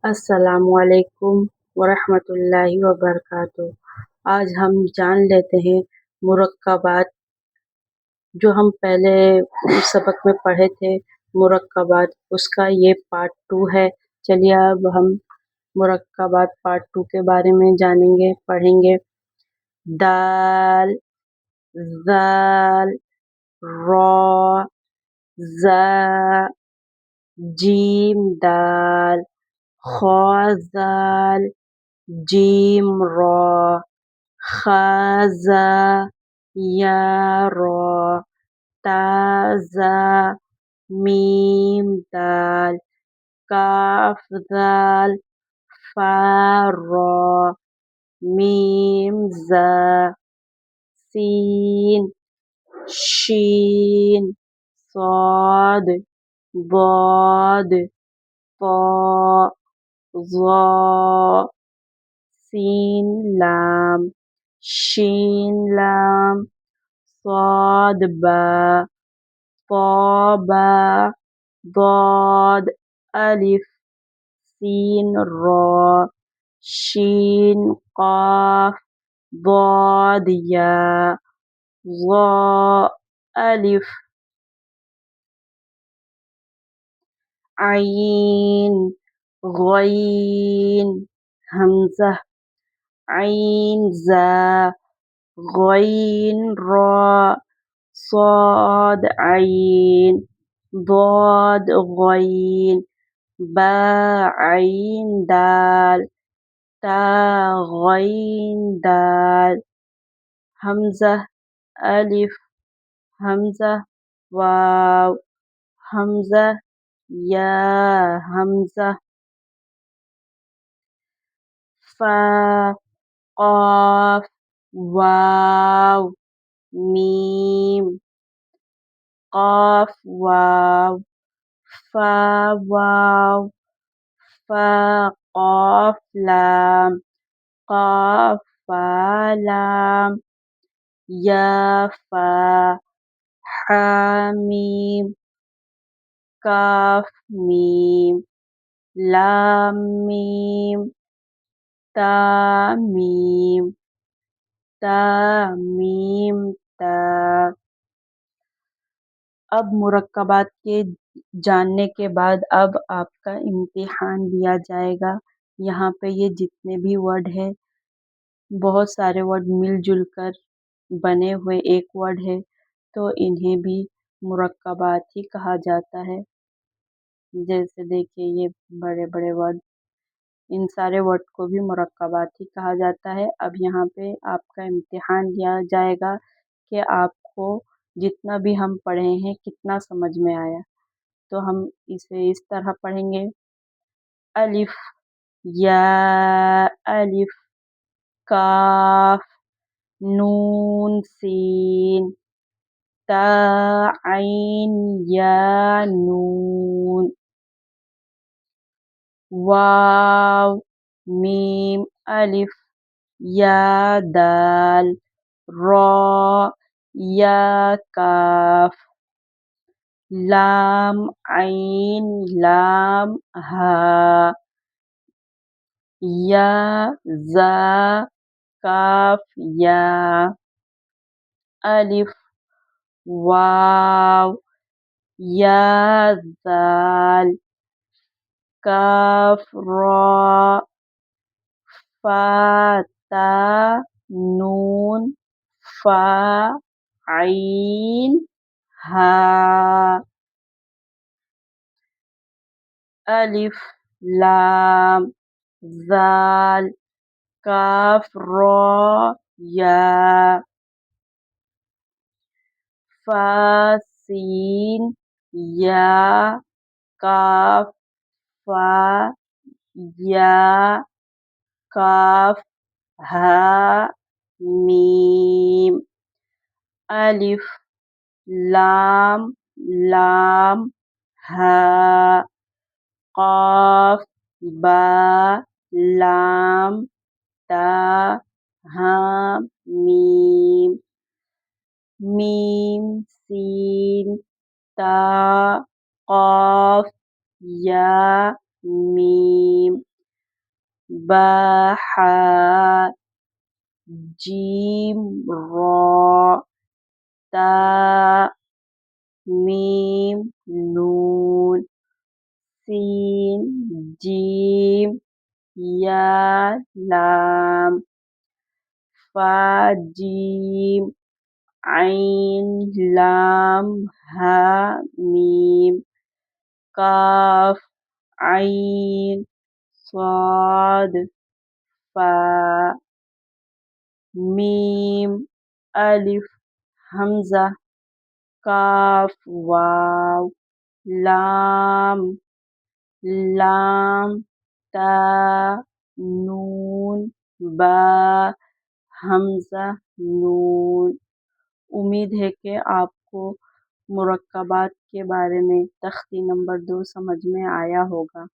अस्सलामुअलैकुम वरहमतुल्लाहि वबरकातुह। आज हम जान लेते हैं मुरक्कबात, जो हम पहले उस सबक में पढ़े थे। मुरक्कबात उसका ये पार्ट 2 है। चलिए अब हम मुरक्कबात पार्ट 2 के बारे में जानेंगे, पढ़ेंगे। दाल, ज़ाल, रॉ, ज़ा, जीम दाल, खा ज़ाल, जीम रॉ, खा ज़ा, या रॉ, ता ज़ा, मीम दाल, काफ दाल, फा रॉ, मीम ज़ा, सीन, शीन, صاد ضاد طاء ظاء سين لام شين لام صاد با طا با ضاد ألف سين را شين قاف ضاد يا ظاء ألف عين غين همزة عين زا غين را صاد عين ضاد غين با عين دال تا غين دال همزة ألف همزة واو همزة يا همزة فا قاف واو ميم قاف واو فا واو فا قاف لام قاف فا لام يا فا حاميم كاف ميم لام ميم تا ميم تا ميم تا। अब मुरक्कबात के जानने के बाद अब आपका इम्तिहान लिया जाएगा। यहाँ पे ये जितने भी वर्ड है, बहुत सारे वर्ड मिलजुल कर बने हुए एक वर्ड है, तो इन्हें भी मुरक्कबात ही कहा जाता है। जैसे देखिए ये बड़े बड़े वर्ड, इन सारे वर्ड को भी मुरक्कबात ही कहा जाता है। अब यहाँ पे आपका इम्तिहान लिया जाएगा कि आपको जितना भी हम पढ़े हैं कितना समझ में आया। तो हम इसे इस तरह पढ़ेंगे। अलिफ, या, अलिफ, काफ, नून, सीन, ता, आइन, या, नून, वाव, मीम, अलिफ, या, दाल, रॉ, या, काफ, लाम, आइन, लाम, हा, या, जा, काफ, या, अलिफ, वाव, या, दाल, काफ, रॉ, फा, ता, नून, फा, आइन, हा, अलिफ, लाम, ज़ाल, काफ, रॉ, या, फा, सीन, या, काफ, फा, या, काफ, हा, मीम, अलिफ, लाम, लाम, हा, क़ाफ, बा, लाम, ता, हा, मीम, मीम, सीन, ता, क़ाफ, या, मीम, बा हा जीम रॉ ता मीम नून सीन जीम या लाम फा जीम आइन लाम हा मीम काफ आइन स्वाद फा मीम अलिफ हमजा काफ वाव लाम लाम ता नून बा हमजा नून। उम्मीद है कि आपको मुरक्कबात के बारे में तख्ती नंबर 2 समझ में आया होगा।